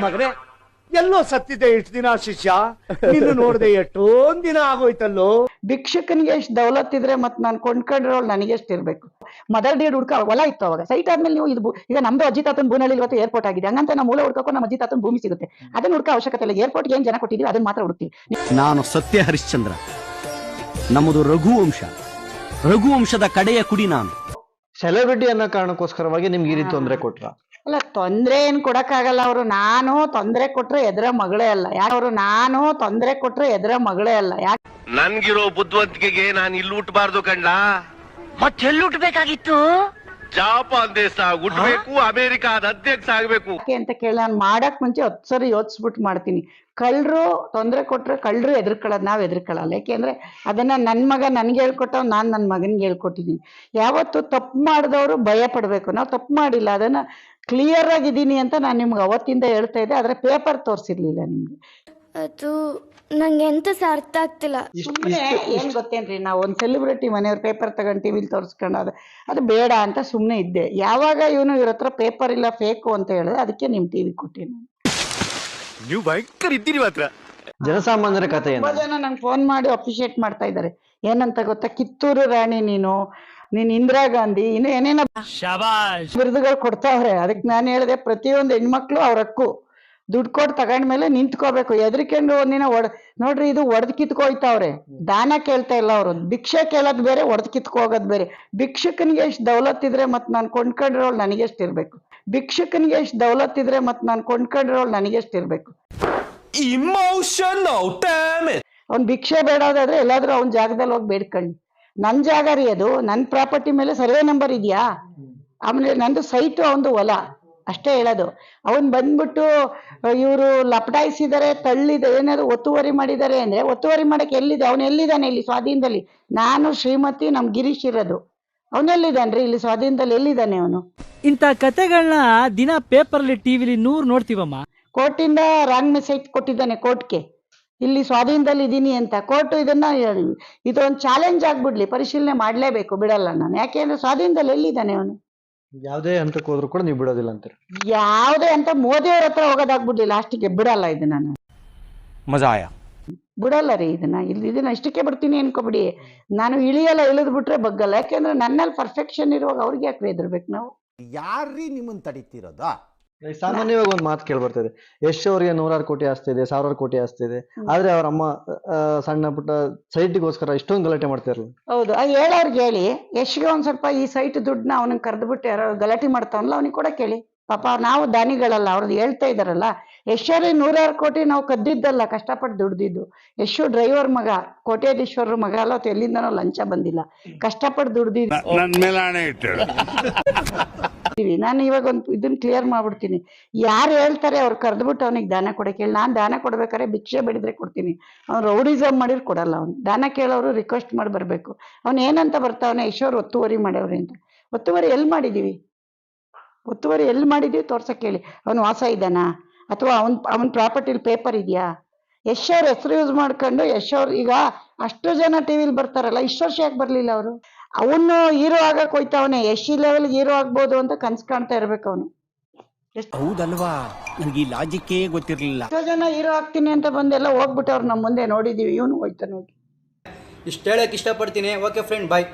ಮಗನೇ ಎಲ್ಲೋ ಸತ್ತಿದ್ದೆ ಇಷ್ಟು ದಿನ ಶಿಷ್ಯ, ನಿನ್ನ ನೋಡ್ದೆ ಎಷ್ಟೊಂದ್ ದಿನ ಆಗೋಯ್ತಲ್ಲೋ. ಭಿಕ್ಷಕನಿಗೆ ಎಷ್ಟು ದೌಲತ್ ಇದ್ರೆ ಮತ್ ನಾನು ಕೊಂಡ್ಕೊಂಡಿರೋಳು ನನಗೆ ಎಷ್ಟು ಇರ್ಬೇಕು. ಮದರ್ ಡೇಡ್ ಹುಡ್ಕ ಹೊಲ ಇತ್ತು ಅವಾಗ, ಸೈಟ್ ಆದ್ಮೇಲೆ ನೀವು ಇದು ಈಗ ನಮ್ದು ಅಜ್ಜಿ ತಾತನ ಬೂನಳ್ಳಿ ಇವತ್ತು ಏರ್ಪೋರ್ಟ್ ಆಗಿದೆ, ಹಂಗಂತ ನಾವು ಮೂಲ ಹುಡ್ಕೋ ನಮ್ಮ ಅಜ್ಜಿ ತಾತನ ಭೂಮಿ ಸಿಗುತ್ತೆ, ಅದನ್ನ ಹುಡ್ಕೋ ಅವಶ್ಯಕತೆ ಇಲ್ಲ. ಏರ್ಪೋರ್ಟ್ ಏನ್ ಜನ ಕೊಟ್ಟಿದೀವಿ ಅದನ್ನ ಮಾತ್ರ ಹುಡುಕ್ತೀವಿ. ನಾನು ಸತ್ಯ ಹರಿಶ್ಚಂದ್ರ, ನಮ್ಮದು ರಘುವಂಶದ ಕಡೆಯ ಕುಡಿ. ನಾನು ಸೆಲೆಬ್ರಿಟಿ ಅನ್ನೋ ಕಾರಣಕ್ಕೋಸ್ಕರವಾಗಿ ನಿಮ್ಗೆ ಈ ರೀತಿ ತೊಂದರೆ ಕೊಟ್ರ? ಅಲ್ಲ, ತೊಂದ್ರೆ ಏನ್ ಕೊಡಕ್ಕಾಗಲ್ಲ. ಅವರು ನಾನು ತೊಂದ್ರೆ ಕೊಟ್ರೆ ಎದ್ರ ಮಗಳೇ ಅಲ್ಲ. ಯಾಕೆ ನಾನು ತೊಂದ್ರೆ ಕೊಟ್ರೆ ಎದ್ರ ಮಗಳೇ ಅಲ್ಲ. ಯಾಕೆ ನನ್ಗಿರೋ ಬುದ್ಧಿವಂತಿಕೆಗೆ ನಾನು ಇಲ್ಲಿ ಹುಟ್ಟಬಾರ್ದು ಕಂಡ, ಮತ್ತೆಲ್ಲಿ ಹುಟ್ಟಬೇಕಾಗಿತ್ತು? ಜಾಪಾನ್ ದೇಶ ಹುಟ್ಟಬೇಕು, ಅಮೆರಿಕಾದ ಅಧ್ಯಕ್ಷ ಆಗ್ಬೇಕು ಅಂತ ಕೇಳಿ ನಾನು ಮಾಡಕ್ ಮುಂಚೆ 10 ಸರಿ ಯೋಚಿಸ್ಬಿಟ್ಟು ಮಾಡ್ತೀನಿ. ಕಳ್ಳರು ತೊಂದರೆ ಕೊಟ್ರೆ ಕಳ್ಳರು ಎದುರ್ಕೊಳ್ಳೋದು, ನಾವ್ ಎದುರ್ಕೊಳ್ಳಲ್ಲ. ಯಾಕೆಂದ್ರೆ ಅದನ್ನ ನನ್ ಮಗ ನನ್ಗೆ ಹೇಳ್ಕೊಟ್ಟವ್, ನಾನ್ ನನ್ ಮಗನ್ಗೆ ಹೇಳ್ಕೊಟ್ಟಿದೀನಿ. ಯಾವತ್ತು ತಪ್ಪು ಮಾಡಿದವರು ಭಯ ಪಡ್ಬೇಕು. ನಾವು ತಪ್ಪು ಮಾಡಿಲ್ಲ, ಅದನ್ನ ಕ್ಲಿಯರ್ ಆಗಿದ್ದೀನಿ ಅಂತ ನಾನು ನಿಮ್ಗೆ ಅವತ್ತಿಂದ ಹೇಳ್ತಾ ಇದ್ದೆ. ಆದ್ರೆ ಪೇಪರ್ ತೋರಿಸಿರ್ಲಿಲ್ಲ ನಿಮ್ಗೆ. ಅದು ನಂಗೆ ಎಂತ ಸಹ ಅರ್ಥ ಆಗ್ತಿಲ್ಲ. ಏನ್ ಗೊತ್ತೇನ್ರಿ, ನಾವು ಒಂದ್ ಸೆಲೆಬ್ರಿಟಿ ಮನೆಯವ್ರ ಪೇಪರ್ ತಗೊಂಡು ಟಿವಿಲಿ ತೋರಿಸ್ಕೊಂಡು ಅದು ಬೇಡ ಅಂತ ಸುಮ್ನೆ ಇದ್ದೆ. ಯಾವಾಗ ಇವನು ಇವ್ರ ಹತ್ರ ಪೇಪರ್ ಇಲ್ಲ ಫೇಕು ಅಂತ ಹೇಳಿದ್ರೆ ಅದಕ್ಕೆ ನಿಮ್ ಟಿವಿ ಕೊಟ್ಟಿನಿ. ನೀವು ಭಯಂಕರ ಇದ್ದೀರಿ ಮಾತ್ರ. ಜನಸಾಮಾನ್ಯರ ಕಥೆ ತುಂಬಾ ಜನ ನಂಗೆ ಫೋನ್ ಮಾಡಿ ಅಪ್ರಿಶಿಯೇಟ್ ಮಾಡ್ತಾ ಇದ್ದಾರೆ. ಏನಂತ ಗೊತ್ತಾ, ಕಿತ್ತೂರು ರಾಣಿ ನೀನ್ ಇಂದಿರಾ ಗಾಂಧಿ ಇನ್ನು ಏನೇನೋ ಬಿರುದುಗಳು ಕೊಡ್ತಾವ್ರೆ. ಅದಕ್ಕೆ ನಾನು ಹೇಳಿದೆ, ಪ್ರತಿಯೊಂದು ಹೆಣ್ಮಕ್ಳು ಅವ್ರ ಹಕ್ಕು, ದುಡ್ಡು ಕೊಟ್ಟು ತಗೊಂಡ್ಮೇಲೆ ನಿಂತ್ಕೋಬೇಕು. ಎದ್ರಿಕೊಂಡು ಒಂದಿನ ನೋಡ್ರಿ, ಇದು ಒಡೆದ್ ಕಿತ್ಕೋಯ್ತಾವ್ರೆ. ದಾನ ಕೇಳ್ತಾ ಇಲ್ಲ ಅವರು, ಭಿಕ್ಷೆ ಕೇಳೋದ್ ಬೇರೆ, ಒಡೆದ್ ಕಿತ್ಕೋಗೋದ್ ಬೇರೆ. ಭಿಕ್ಷಕನಿಗೆ ಎಷ್ಟು ದೌಲತ್ ಇದ್ರೆ ಮತ್ ನಾನು ಕೊಂಡ್ಕೊಂಡಿರೋಳು ನನಗೆ ಎಷ್ಟು ಇರ್ಬೇಕು. ಭಿಕ್ಷಕನಿಗೆ ಎಷ್ಟು ದೌಲತ್ ಇದ್ರೆ ಮತ್ ನಾನು ಕೊಂಡ್ಕೊಂಡಿರೋಳು ನನಗೆ ಎಷ್ಟು ಇರ್ಬೇಕು. ಅವ್ನ್ ಭಿಕ್ಷೆ ಬೇಡೋದಾದ್ರೆ ಎಲ್ಲಾದ್ರೂ ಅವ್ನ ಜಾಗದಲ್ಲಿ ಹೋಗಿ ಬೇಡ್ಕೊಳ್ಳಿ. ನನ್ ಜಾಗ ರೀ ಅದು, ನನ್ ಪ್ರಾಪರ್ಟಿ ಮೇಲೆ ಸರ್ವೆ ನಂಬರ್ ಇದೆಯಾ, ಆಮೇಲೆ ನಂದು ಸೈಟು ಅವಂದು ಹೊಲ, ಅಷ್ಟೇ ಹೇಳೋದು. ಅವನ್ ಬಂದ್ಬಿಟ್ಟು ಇವರು ಲಪಟಾಯಿಸಿದ್ದಾರೆ, ತಳ್ಳಿದ ಏನಾದ್ರು ಒತ್ತುವರಿ ಮಾಡಿದ್ದಾರೆ ಅಂದ್ರೆ, ಒತ್ತುವರಿ ಮಾಡಕ್ಕೆ ಎಲ್ಲಿದೆ? ಅವನು ಎಲ್ಲಿದ್ದಾನೆ ಇಲ್ಲಿ ಸ್ವಾಧೀನದಲ್ಲಿ? ನಾನು ಶ್ರೀಮತಿ ನಮ್ ಗಿರೀಶ್ ಇರೋದು, ಅವನೆಲ್ಲಿದ್ದಾನ್ರಿ ಇಲ್ಲಿ ಸ್ವಾಧೀನದಲ್ಲಿ? ಎಲ್ಲಿದ್ದಾನೆ ಅವನು? ಇಂತ ಕತೆಗಳನ್ನ ದಿನ ಪೇಪರ್ಲಿ ಟಿವಿಲಿ 100 ನೋಡ್ತೀವಮ್ಮ. ಕೋರ್ಟಿಂದ ರಾಂಗ್ ಮೆಸೇಜ್ ಕೊಟ್ಟಿದ್ದಾನೆ ಕೋರ್ಟ್ಗೆ, ಇಲ್ಲಿ ಸ್ವಾಧೀನದಲ್ಲಿ ಇದೀನಿ ಅಂತ. ಕೋರ್ಟ್ ಇದೊಂದು ಚಾಲೆಂಜ್ ಆಗ್ಬಿಡ್ಲಿ, ಪರಿಶೀಲನೆ ಮಾಡ್ಲೇಬೇಕು, ಬಿಡಲ್ಲ ನಾನು. ಯಾಕೆಂದ್ರೆ ಸ್ವಾಧೀನದಲ್ಲಿ ಎಲ್ಲಿದ್ದಾನೆ ಅವನು? ಯಾವ್ದೇ ಹಂತಕ್ಕೆ ಹೋದ್ರು ಕೂಡ ನೀವು ಬಿಡೋದಿಲ್ಲ ಅಂತೀರಿ? ಯಾವ್ದೇ ಅಂತ ಮೋದಿಯವ್ರ ಹತ್ರ ಹೋಗೋದಾಗ್ಬಿಡ್ಲಿ, ಲಾಸ್ಟಿಗೆ ಬಿಡಲ್ಲ ಇದನ್ನ ನಾನು. ಮಜಾಯ ಬಿಡಲ್ಲ ರೀ ಇದನ್ನ. ಇದನ್ನ ಇಷ್ಟಕ್ಕೆ ಬಿಡ್ತೀನಿ ಅನ್ಕೋಬಿಡಿ. ನಾನು ಇಳಿಯಲ್ಲ, ಇಳಿದ್ ಬಿಟ್ರೆ ಬಗ್ಗಲ್ಲ. ಯಾಕೆಂದ್ರೆ ನನ್ನಲ್ಲಿ ಪರ್ಫೆಕ್ಷನ್ ಇರುವಾಗ ಅವ್ರಿಗೆ ಯಾಕೆ ಎದುರ್ಬೇಕು ನಾವು? ಯಾರ್ರೀ ನಿಮ್ಮನ್ ತಡೀತಿರೋದ? ಸಾಮಾನ್ಯವಾಗಿ ಒಂದು ಮಾತು ಕೇಳ್ಬರ್ತದೆ, ಯಶ್ ಅವ್ರಿಗೆ 100 ಕೋಟಿ ಆಸ್ತಿ ಇದೆ, 1000 ಕೋಟಿ ಆಸ್ತಿ ಇದೆ, ಆದ್ರೆ ಅವ್ರ ಅಮ್ಮ ಸಣ್ಣ ಪುಟ್ಟ ಸೈಟ್ಗೋಸ್ಕರ ಇಷ್ಟೊಂದು ಗಲಾಟೆ ಮಾಡ್ತಿರಲ್ಲ. ಹೌದು, ಅದು ಹೇಳೋರ್ಗೆ ಹೇಳಿ. ಯಶ್ಗೆ ಒಂದ್ ಸ್ವಲ್ಪ ಈ ಸೈಟ್ ದುಡ್ಡನ್ನ ಅವನಿಗೆ ಕರೆದ್ಬಿಟ್ಟು ಯಾರೋ ಗಲಾಟೆ ಮಾಡ್ತಾವನಲ್ಲ, ಅವನಿಗೆ ಕೂಡ ಕೇಳಿ. ಪಾಪ ನಾವು ದಾನಿಗಳಲ್ಲ, ಅವ್ರದ್ದು ಹೇಳ್ತಾ ಇದಾರಲ್ಲ. ಯಶ್ವರಿ 106 ಕೋಟಿ ನಾವು ಕದ್ದಿದ್ದಲ್ಲ, ಕಷ್ಟಪಟ್ಟು ದುಡ್ದಿದ್ದು. ಯಶು ಡ್ರೈವರ್ ಮಗ, ಕೋಟ್ಯಾಧೀಶ್ವರರ ಮಗ ಅಲ್ಲ, ಅಥವಾ ಎಲ್ಲಿಂದನೋ ಲಂಚ ಬಂದಿಲ್ಲ, ಕಷ್ಟಪಟ್ಟು ದುಡ್ದಿದ್ದು. ನಾನು ಇವಾಗ ಇದನ್ನ ಕ್ಲಿಯರ್ ಮಾಡ್ಬಿಡ್ತೀನಿ. ಯಾರು ಹೇಳ್ತಾರೆ ಅವ್ರು ಕರೆದ್ಬಿಟ್ಟು ಅವನಿಗೆ ದಾನ ಕೊಡಕ್ಕೆ ಹೇಳಿ. ನಾನ್ ದಾನ ಕೊಡ್ಬೇಕಾದ್ರೆ ಭಿಕ್ಷೆ ಬೇಡಿದ್ರೆ ಕೊಡ್ತೀನಿ, ಅವ್ನು ರೌಡಿಸಮ್ ಮಾಡಿರ್ ಕೊಡಲ್ಲ. ಅವ್ನು ದಾನ ಕೇಳೋರು ರಿಕ್ವೆಸ್ಟ್ ಮಾಡಿ ಬರ್ಬೇಕು. ಅವ್ನು ಏನಂತ ಬರ್ತಾವನೆ, ಯಶೋರ್ ಒತ್ತುವರಿ ಮಾಡವ್ರೆ ಅಂತ. ಒತ್ತುವರಿ ಎಲ್ಲಿ ಮಾಡಿದೀವಿ? ಒತ್ತುವರಿ ಎಲ್ಲಿ ಮಾಡಿದೀವಿ ತೋರ್ಸಕ್ ಹೇಳಿ. ಅವನು ವಾಸ ಇದ್ದಾನಾ, ಅಥವಾ ಅವನ್ ಪ್ರಾಪರ್ಟಿಲಿ ಪೇಪರ್ ಇದೆಯಾ? ಯಶ್ ಅವ್ರ ಹೆಸರು ಯೂಸ್ ಮಾಡ್ಕೊಂಡು ಈಗ ಅಷ್ಟು ಜನ ಟಿವಿಲಿ ಬರ್ತಾರಲ್ಲ, ಇಷ್ಟು ವರ್ಷ ಯಾಕೆ ಬರ್ಲಿಲ್ಲ ಅವರು? ಅವನು ಹೀರೋ ಆಗಕ್ ಹೋಯ್ತಾವನೆ, ಯಶ್ ಲೆವೆಲ್ ಹೀರೋ ಆಗ್ಬೋದು ಅಂತ ಕನ್ಸ್ ಕಾಣ್ತಾ ಇರ್ಬೇಕು ಅವನು. ಹೌದಲ್ವಾ, ನನಗೆ ಈ ಲಾಜಿಕ್ಕೇ ಗೊತ್ತಿರಲಿಲ್ಲ. ಎಷ್ಟೋ ಜನ ಹೀರೋ ಆಗ್ತೀನಿ ಅಂತ ಬಂದೆಲ್ಲ ಹೋಗ್ಬಿಟ್ಟು ಅವ್ರು ನಮ್ಮ ಮುಂದೆ ನೋಡಿದೀವಿ. ಇವನು ಹೋಯ್ತಾನೆ ಹೋಗಿ. ಇಷ್ಟು ಹೇಳಕ್ ಇಷ್ಟಪಡ್ತೀನಿ. ಓಕೆ ಫ್ರೆಂಡ್, ಬಾಯ್.